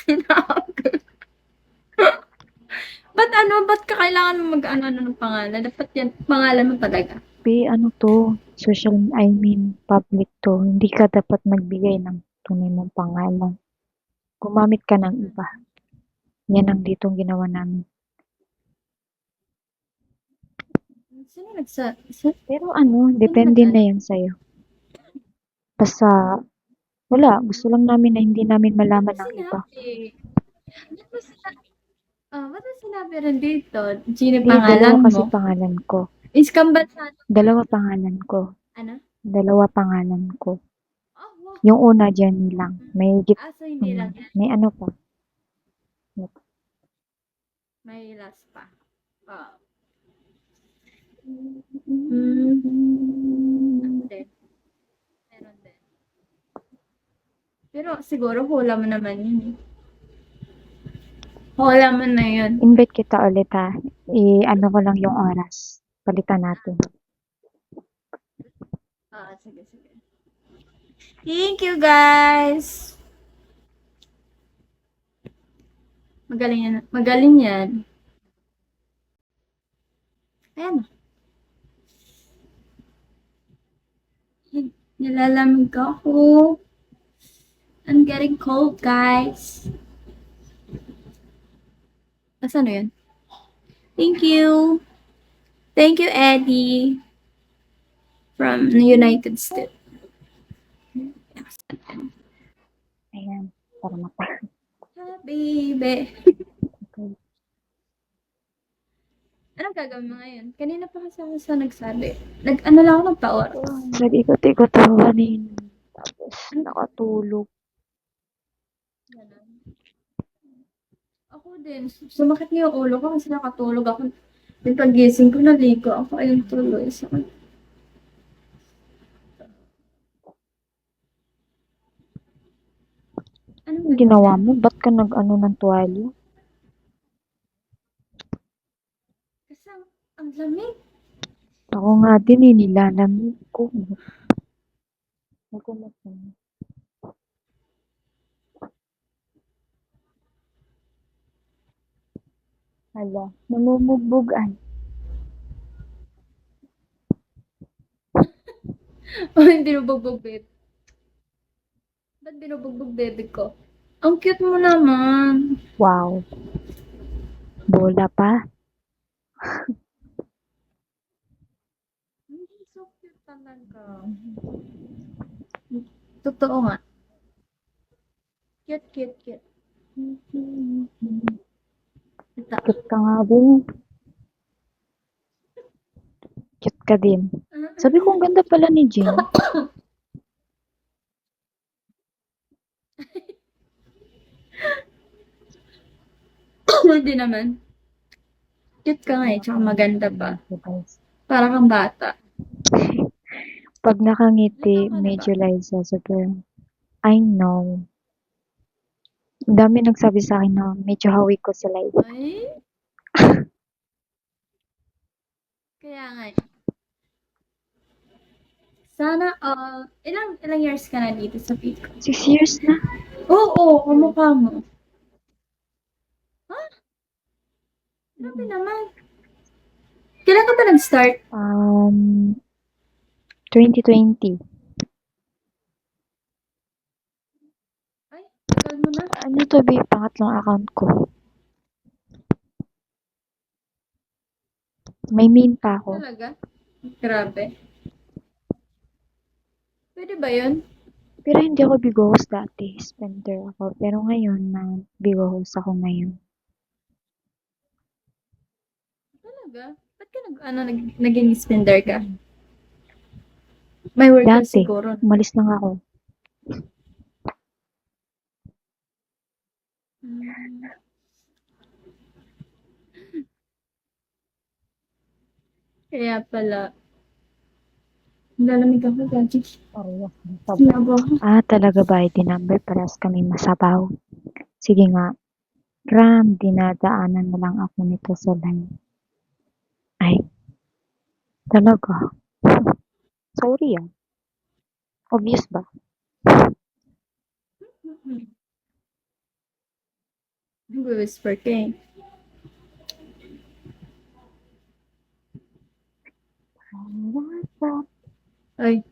Tinawag. Ba't ka kailangan mo mag-ano ng pangalan? Dapat yan, pangalan mo talaga. Ano to, I mean, public to. Hindi ka dapat magbigay ng tunay mong pangalan. Gumamit ka ng iba. Yan ang ditong ginawa namin. Sino nagsa... Pero Sino depende na nag-ano? yan sa'yo. Basta, wala. Gusto lang namin na hindi namin Ba't mo malaman ng iba. sinabi? Ba't mo sinabi? Ba't mo sinabi rin dito? Sino Hindi, dalawa pangalan kasi mo? pangalan ko. Scam ba sa... Dalawa pangalan ko. Ano? Dalawa pangalan ko. Oh, wow. Yung una, Jenny lang. So hindi lang yan. May ano pa. May last pa. Oh. Ano din? Meron din. Pero siguro hula mo naman yun eh. Hula mo na yun. Invite kita ulit ha. Ano ko lang yung oras. Palitan natin. Sige, sige. Thank you, guys! Magaling yan. Magaling yan. Ayan. Nilalamig ako. I'm getting cold, guys. Asan na yun? Thank you. Thank you, Eddie. From the United States. Ayan. Para mata. Baby. Okay. Anong gagawin mo ngayon? Kanina pa kasi ako sa nagsabi. Ano lang ako nagpa-oras. Nag-ikot-ikot ako kanina. Tapos nakatulog. Ganun. Ako din. Sumakit niya yung ulo ko kasi nakatulog ako. Yung pagising ko, naligo ako. Ayun tuloy. Sakit. Anong ginawa mo? Ba't ka nag-ano ng tuwalya? Kasi ang lamig. Ako nga din nilalamig ko. Ako na po. Hala, namumugbugan. Hindi binubugbog babe. Ba't binubugbog baby ko? Ang cute mo naman. Wow. Bola pa. Hindi, so cute talaga. Totoo nga. Cute, cute, cute. Ito. Cute ka nga din. Cute ka din. Sabi ko, ang ganda pala ni Jen. Hindi naman. Cute ka nga eh, tsaka maganda pa. Para kang bata. Pag nakangiti, Ilan ka na ba? medyo Liza. Super. I know. Ang dami nagsabi sa akin na medyo hawig ko sa live. Ay? Kaya nga eh. Sana, ilang years ka na dito sa Pico? 6 years na. Oo, kamukha mo. Ha? Grabe naman. Kailan ka ba nag-start? 2020. Ay, tagal mo na. Ano to, be? Pangatlong account ko. May main pa ako. Talaga? Grabe. Pwede ba yun? Pero hindi ako Bigo host dati. Spender ako. Pero ngayon, na Bigo host ako ngayon. Talaga? Ba't ka naging spender ka? May work ka Dati, siguro. umalis lang ako. Hmm. Kaya pala. Lalamig ako, Gaji. Parehas. Sinabi ako. Talaga ba? ID number. Parehas kami masabaw. Sige nga. Ram, dinadaanan na lang ako nito sa line. Ay, talaga. Sorry ah. Obvious ba? Nag-whisper ka eh. Ay,